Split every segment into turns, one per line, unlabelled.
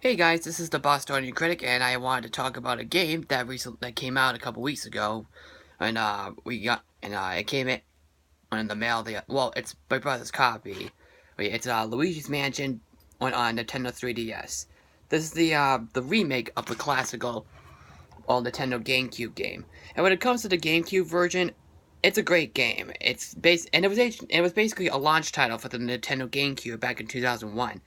Hey guys, this is the Bostonian Critic, and I wanted to talk about a game that came out a couple weeks ago, and it came in the mail. It's my brother's copy. It's Luigi's Mansion on Nintendo 3DS. This is the remake of the classical old Nintendo Gamecube game. And when it comes to the Gamecube version, it's a great game. It was basically a launch title for the Nintendo Gamecube back in 2001.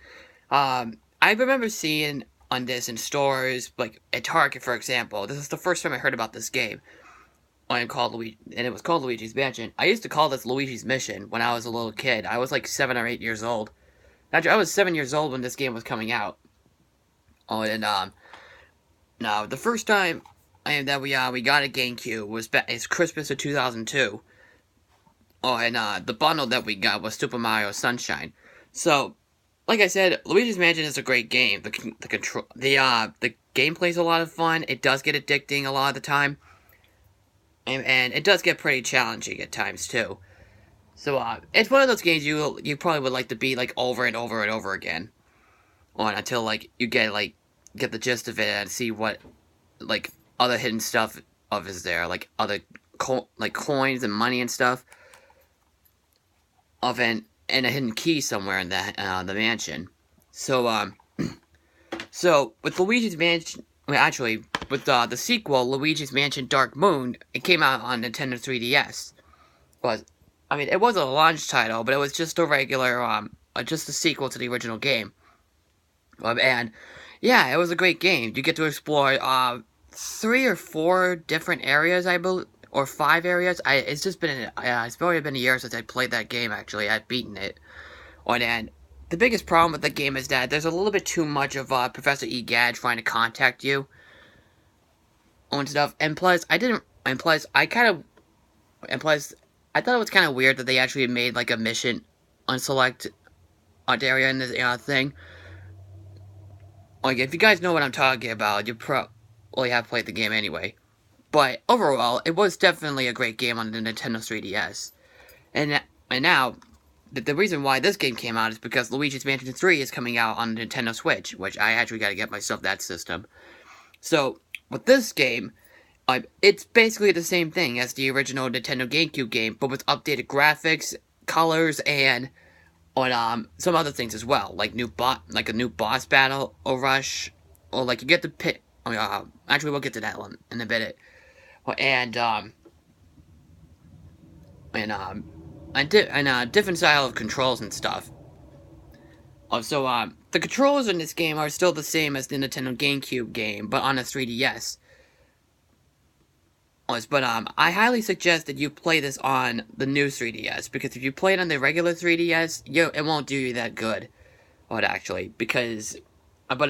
I remember seeing on this in stores, like at Target, for example. This is the first time I heard about this game. And it was called Luigi's Mansion. I used to call this Luigi's Mission when I was a little kid. I was like 7 or 8 years old. Actually, I was 7 years old when this game was coming out. Now the first time that we got a GameCube it's Christmas of 2002. The bundle that we got was Super Mario Sunshine. So, like I said, Luigi's Mansion is a great game. The gameplay's a lot of fun. It does get addicting a lot of the time, and it does get pretty challenging at times too. So it's one of those games you probably would like to beat like over and over and over again, until like you get the gist of it and see what like other hidden stuff is there, like other coins and money and stuff and a hidden key somewhere in the mansion. So so with Luigi's Mansion, with the sequel, Luigi's Mansion Dark Moon, it came out on Nintendo 3DS. It wasn't a launch title, but it was just a regular, just a sequel to the original game. And yeah, it was a great game. You get to explore 3 or 4 different areas, I believe. Or 5 areas. It's already been a year since I played that game. Actually, I've beaten it. And the biggest problem with the game is that there's a little bit too much of Professor Egad trying to contact you and stuff. I thought it was kind of weird that they actually made like a mission unselect area in this thing. Like, if you guys know what I'm talking about, you probably have played the game anyway. But overall, it was definitely a great game on the Nintendo 3DS. And now, the reason why this game came out is because Luigi's Mansion 3 is coming out on the Nintendo Switch, which I actually got to get myself that system. So, with this game, it's basically the same thing as the original Nintendo Gamecube game, but with updated graphics, colors, and some other things as well, like a new boss battle or rush, or like you get to pick. Actually, we'll get to that one in a bit. And different style of controls and stuff. The controls in this game are still the same as the Nintendo GameCube game, but on a 3DS. I highly suggest that you play this on the new 3DS, because if you play it on the regular 3DS, it won't do you that good. But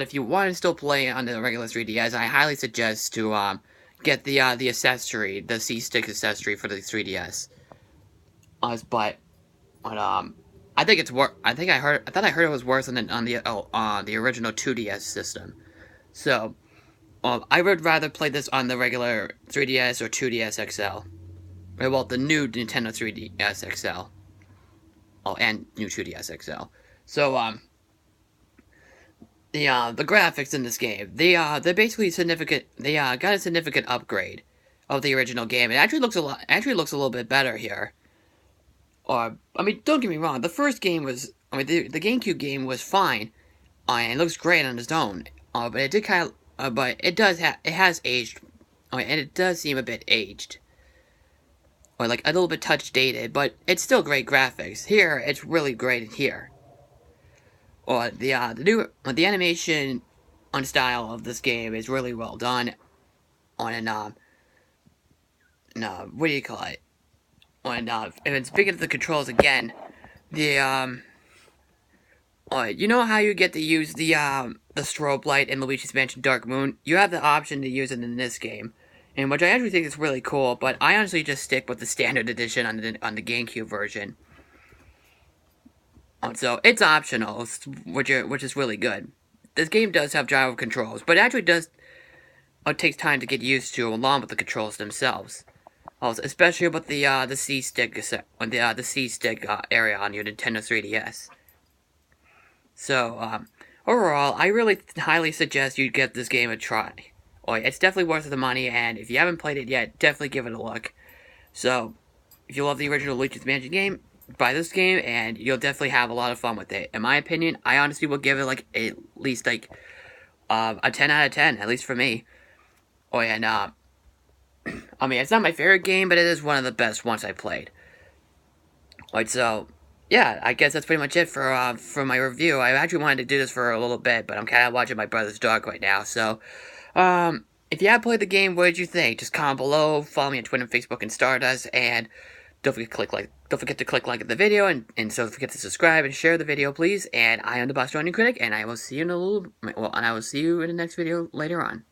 if you want to still play it on the regular 3DS, I highly suggest to get the accessory, the C-Stick accessory for the 3DS. I thought I heard it was worse on the original 2DS system. So, I would rather play this on the regular 3DS or 2DS XL. Well, the new Nintendo 3DS XL. And new 2DS XL. So, the graphics in this game, they're basically significant. They got a significant upgrade of the original game. It actually looks a little bit better here. Don't get me wrong. The first game was, the GameCube game was fine, and it looks great on its own. But it has aged, and it does seem a bit aged, or like a little bit touch dated. But it's still great graphics. Here, it's really great here. The animation on style of this game is really well done. What do you call it? And speaking of the controls again, you know how you get to use the strobe light in Luigi's Mansion Dark Moon? You have the option to use it in this game, and which I actually think is really cool. But I honestly just stick with the standard edition on the GameCube version. So it's optional, which is really good. This game does have gyro controls, but it actually it takes time to get used to, along with the controls themselves. Also, especially with the C-Stick area on your Nintendo 3DS. So overall, I really highly suggest you give this game a try. It's definitely worth the money, and if you haven't played it yet, definitely give it a look. So, if you love the original Luigi's Mansion game, buy this game, and you'll definitely have a lot of fun with it. In my opinion, I honestly will give it like at least like a 10 out of 10, at least for me. And I mean, it's not my favorite game, but it is one of the best ones I played. So yeah, I guess that's pretty much it for my review. I actually wanted to do this for a little bit, but I'm kind of watching my brother's dog right now. So, if you have played the game, what did you think? Just comment below. Follow me on Twitter, Facebook, and Stardust, and don't forget to click like the video, and don't forget to subscribe and share the video, please. And I am the Bostonian Critic, and I will see you in a little. Well, and I will see you in the next video later on.